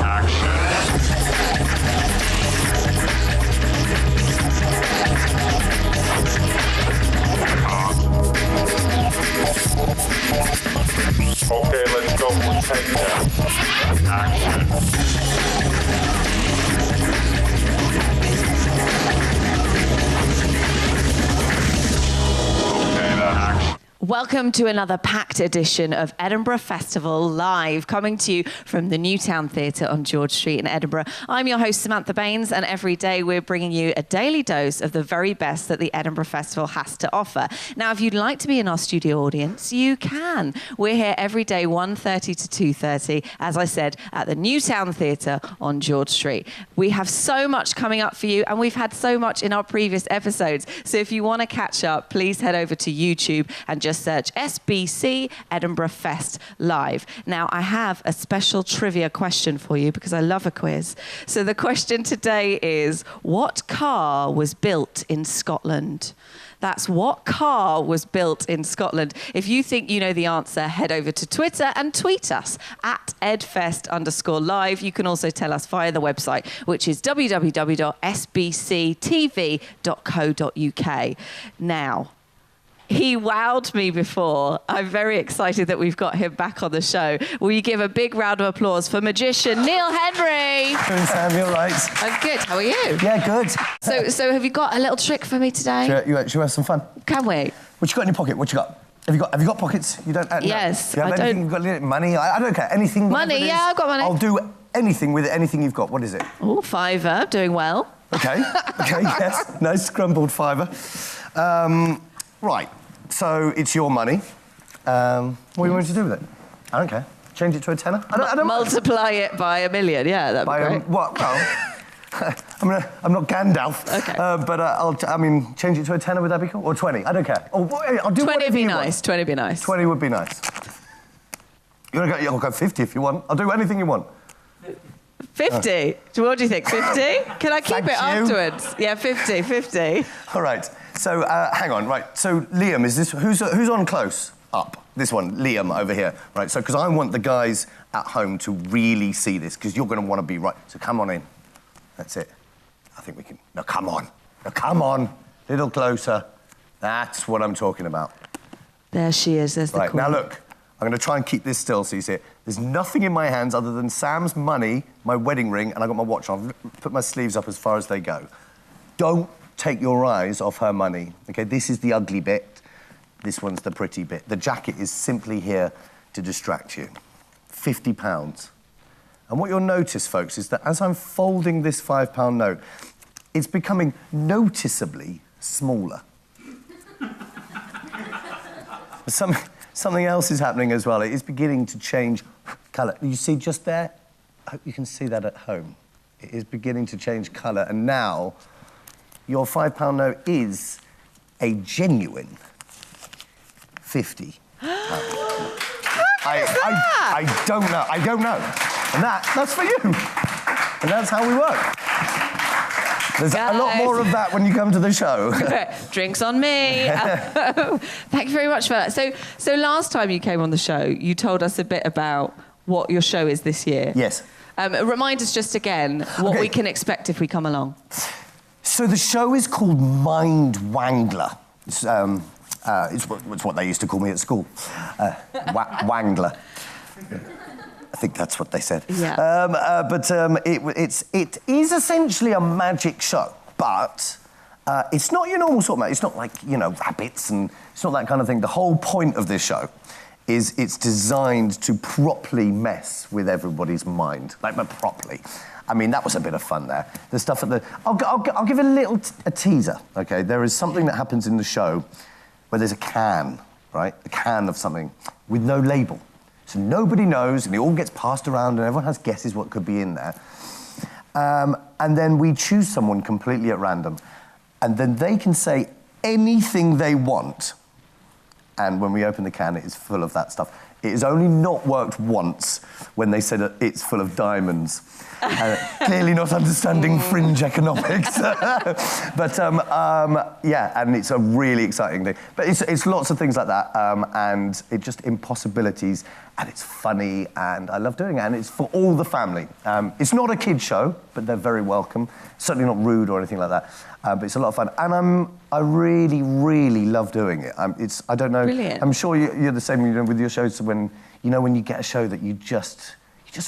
Okay, let's go for takedown. Action. Welcome to another packed edition of Edinburgh Festival Live, coming to you from the Newtown Theatre on George Street in Edinburgh. I'm your host, Samantha Baines, and every day we're bringing you a daily dose of the very best that the Edinburgh Festival has to offer. Now, if you'd like to be in our studio audience, you can. We're here every day, 1:30 to 2:30, as I said, at the Newtown Theatre on George Street. We have so much coming up for you, and we've had so much in our previous episodes. So if you want to catch up, please head over to YouTube and just search SBC Edinburgh Fest Live. Now, I have a special trivia question for you because I love a quiz. So the question today is, what car was built in Scotland? That's what car was built in Scotland. If you think you know the answer, head over to Twitter and tweet us at edfest_live. You can also tell us via the website, which is www.sbctv.co.uk. Now, he wowed me before. I'm very excited that we've got him back on the show. Will you give a big round of applause for magician Neil Henry? Hey, Sam, you all right? I'm good. How are you? Yeah, good. So have you got a little trick for me today? Should we have some fun? Can we? What you got in your pocket? What you got? Have you got pockets? You don't? Yes, Do you have I anything? don't. You've got money? I don't care. Anything? Money? Yeah, I've got money. I'll do anything with anything you've got. What is it? Oh, fiver. Doing well. Okay. Okay. Yes. Nice scrambled fiver. Right. So it's your money. What do you want me to do with it? I don't care. Change it to a tenner? I don't multiply it by $1 million. Yeah, that'd be great. What? Well, I'm not Gandalf. Okay. But change it to a tenner. Would that be cool? Or 20? I don't care. I'll do 20 would be you nice. Want. 20 would be nice. 20 would be nice. I'll go 50 if you want. I'll do anything you want. 50? What do you think? 50? Can I keep it afterwards? Yeah, 50. All right. So hang on. Right. So Liam, is this who's on close up? This one, Liam over here. Right. So because I want the guys at home to really see this, because you're going to want to be right. So come on in. That's it. I think we can. No, come on. No, come on. Little closer. That's what I'm talking about. There she is. There's the right. queen. Now look. I'm going to try and keep this still so you see it. There's nothing in my hands other than Sam's money, my wedding ring, and I've got my watch on. I've put my sleeves up as far as they go. Don't take your eyes off her money. Okay, this is the ugly bit. This one's the pretty bit. The jacket is simply here to distract you. £50. And what you'll notice, folks, is that as I'm folding this £5 note, it's becoming noticeably smaller. Something else is happening as well. It is beginning to change colour. You see just there? I hope you can see that at home. It is beginning to change colour, and now your £5 note is a genuine £50. I don't know. And that's for you. And that's how we work. There's a lot more of that when you come to the show. Drinks on me. Thank you very much for that. So last time you came on the show, you told us a bit about what your show is this year. Yes. Remind us just again what we can expect if we come along. So the show is called Mind Wangler. It's what they used to call me at school. Wangler. I think that's what they said. Yeah. It is essentially a magic show, but it's not your normal sort of magic. It's not like, rabbits, and it's not that kind of thing. The whole point of this show is it's designed to properly mess with everybody's mind, but properly. I mean, that was a bit of fun there. The stuff at the... I'll give a teaser, OK? There is something that happens in the show where there's a can, right? A can of something with no label. So nobody knows, and it all gets passed around, and everyone has guesses what could be in there. And then we choose someone completely at random, and then they can say anything they want. And when we open the can, it is full of that stuff. It has only not worked once when they said it's full of diamonds. Clearly not understanding fringe economics. Yeah, and it's a really exciting thing. But it's lots of things like that, and it just impossibilities and it's funny, and I love doing it, and it's for all the family. It's not a kid show, but they're very welcome. Certainly not rude or anything like that, but it's a lot of fun, and I really, really love doing it. I don't know. Brilliant. I'm sure you're the same, with your shows, when you get a show that you just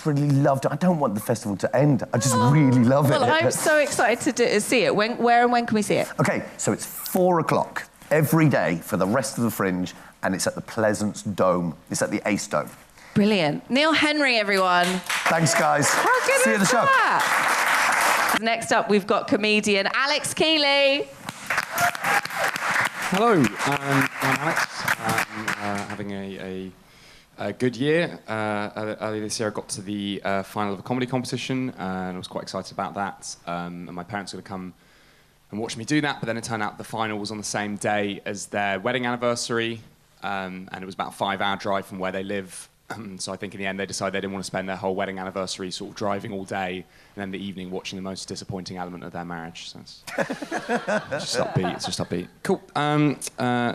really loved it. I don't want the festival to end. I just really love it. Well, I'm so excited to see it. Where and when can we see it? Okay, so it's 4 o'clock every day for the rest of the Fringe, and it's at the Pleasance Dome. It's at the Ace Dome. Brilliant. Neil Henry, everyone. Thanks, guys. How good See you at the is show. that? Next up, we've got comedian Alex Kealy. Hello, I'm Alex. I'm having a good year. Earlier this year I got to the final of a comedy competition and I was quite excited about that. And my parents were going to come and watch me do that, but then it turned out the final was on the same day as their wedding anniversary, and it was about a 5-hour drive from where they live. So I think in the end they decided they didn't want to spend their whole wedding anniversary sort of driving all day and then the evening watching the most disappointing element of their marriage. So it's just upbeat. Cool.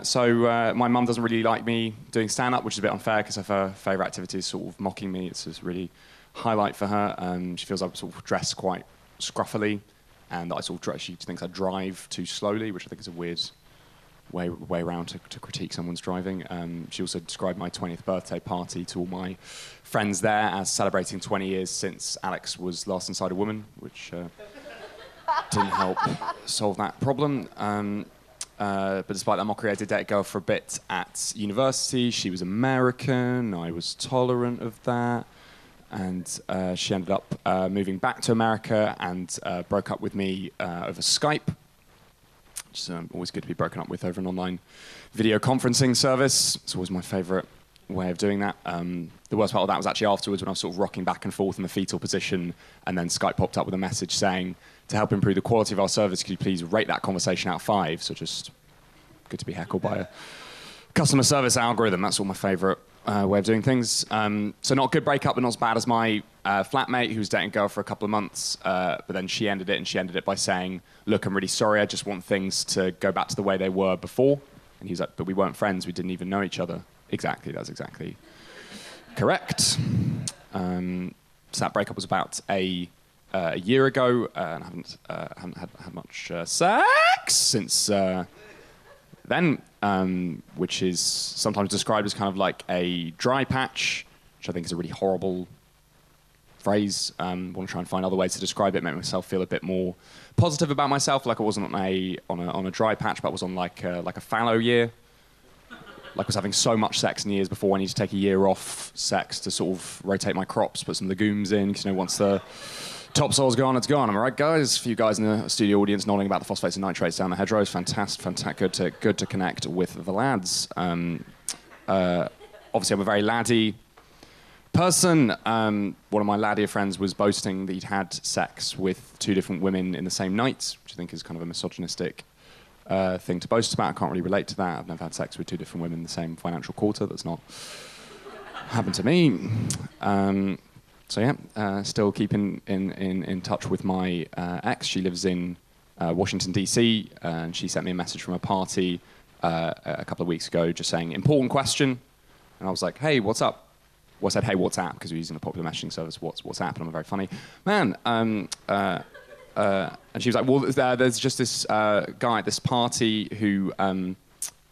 So my mum doesn't really like me doing stand-up, which is a bit unfair because her favourite activity is sort of mocking me. It's a really highlight for her. She feels I sort of dress quite scruffily and that she thinks I drive too slowly, which I think is a weird way around to critique someone's driving. She also described my 20th birthday party to all my friends there as celebrating 20 years since Alex was last inside a woman, which didn't help solve that problem. But despite that mockery, I did date a girl for a bit at university. She was American. I was tolerant of that. And she ended up moving back to America and broke up with me over Skype. It's always good to be broken up with over an online video conferencing service. It's always my favourite way of doing that. The worst part of that was actually afterwards when I was sort of rocking back and forth in the fetal position and then Skype popped up with a message saying, to help improve the quality of our service, could you please rate that conversation out of 5? So just good to be heckled by a customer service algorithm. That's all my favourite way of doing things. So not a good breakup, but not as bad as my flatmate who was dating a girl for a couple of months, but then she ended it by saying, look, I'm really sorry, I just want things to go back to the way they were before. And he was like, but we weren't friends, we didn't even know each other. Exactly, that's exactly correct. So that breakup was about a year ago, and I haven't had much sex since then, which is sometimes described as kind of like a dry patch, which I think is a really horrible phrase. I want to try and find other ways to describe it, make myself feel a bit more positive about myself, like I wasn't on a dry patch, but I was on like a fallow year. Like I was having so much sex in the years before, I need to take a year off sex to sort of rotate my crops, put some legumes in, because once the topsoil's gone, it's gone. Am I right, guys? A few guys in the studio audience nodding about the phosphates and nitrates down the hedgerows. Fantastic, good to connect with the lads. Obviously, I'm a very laddie person. One of my laddier friends was boasting that he'd had sex with 2 different women in the same night, which I think is kind of a misogynistic thing to boast about. I can't really relate to that. I've never had sex with 2 different women in the same financial quarter. That's not happened to me. So yeah, still keeping in touch with my ex. She lives in Washington, D.C., and she sent me a message from a party a couple of weeks ago just saying, important question. And I was like, hey, what's up? Well, I said, hey, WhatsApp, because we're using a popular messaging service, WhatsApp, and I'm very funny. Man, and she was like, well, there's just this guy at this party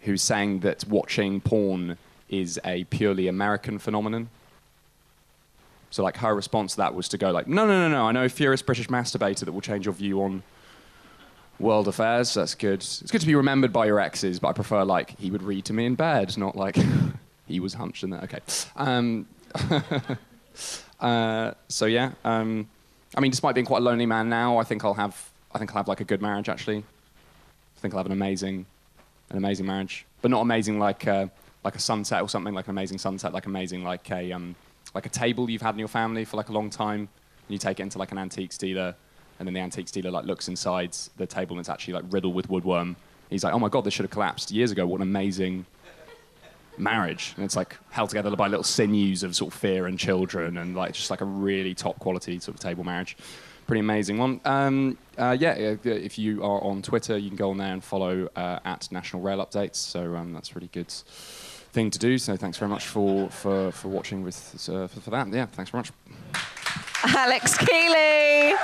who's saying that watching porn is a purely American phenomenon. So like her response to that was to go like, no, I know a furious British masturbator that will change your view on world affairs. That's good. It's good to be remembered by your exes, but I prefer like he would read to me in bed, not like he was hunched in there. Okay. So yeah. I mean, despite being quite a lonely man now, I think I'll have like a good marriage actually. I think I'll have an amazing marriage, but not amazing like a sunset or something, like an amazing sunset, like amazing like a table you've had in your family for like a long time, and you take it into like an antiques dealer, and then the antiques dealer like looks inside the table and it's actually like riddled with woodworm. He's like, oh my God, this should have collapsed years ago. What an amazing marriage. And it's like held together by little sinews of sort of fear and children, and like just like a really top quality sort of table marriage. Pretty amazing one. If you are on Twitter, you can go on there and follow at National Rail Updates. So that's really good thing to do. So thanks very much for watching for that. Yeah, thanks very much. Alex Kealy.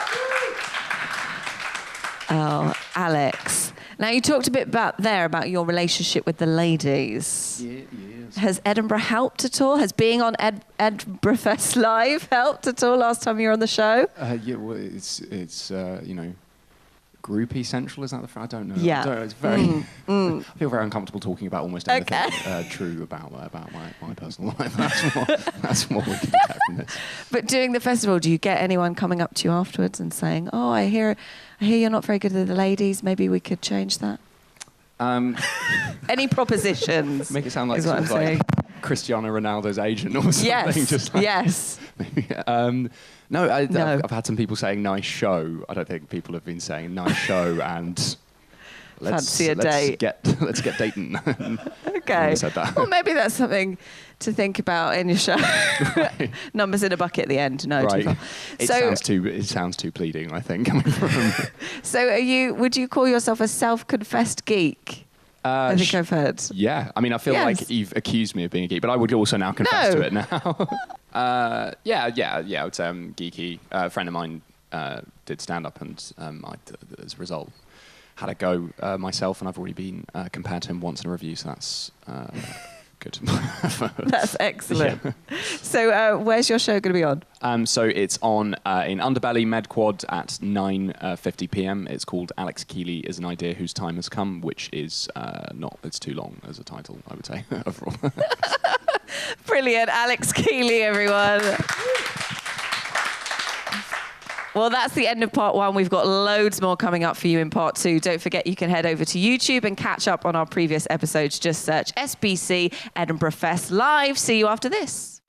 Oh, Alex. Now, you talked a bit about your relationship with the ladies. Yes. Has Edinburgh helped at all? Has being on Edinburgh Fest Live helped at all last time you were on the show? Yeah, well, it's groupie central, is that the? I don't know. Yeah. It's very. I feel very uncomfortable talking about almost anything true about my personal life. That's what we can detect from this. But doing the festival, do you get anyone coming up to you afterwards and saying, "Oh, I hear you're not very good with the ladies. Maybe we could change that"? Any propositions? Make it sound like is what I'm sort of saying. like Cristiano Ronaldo's agent or something. Yes. Just like, Yes. No, No. I've had some people saying nice show. I don't think people have been saying nice show and Fancy a date. Let's get dating. Okay. Said that. Well, maybe that's something to think about in your show. Right. Numbers in a bucket at the end. No, Right. too far. It sounds too pleading, I think. Coming from So would you call yourself a self-confessed geek? I think I've heard. Yeah, I mean, I feel Yes. like you've accused me of being a geek, but I would also now confess No. to it now. Yeah, I would say I'm geeky. A friend of mine did stand-up, and I, as a result, had a go myself, and I've already been compared to him once in a review, so that's good. That's excellent. Yeah. So where's your show going to be on? So it's on in Underbelly MedQuad at 9:50 p.m. It's called Alex Kealy is an Idea Whose Time Has Come, which is it's too long as a title, I would say, overall. Brilliant. Alex Kealy, everyone. Well, that's the end of part one. We've got loads more coming up for you in part two. Don't forget you can head over to YouTube and catch up on our previous episodes. Just search SBC Edinburgh Fest Live. See you after this.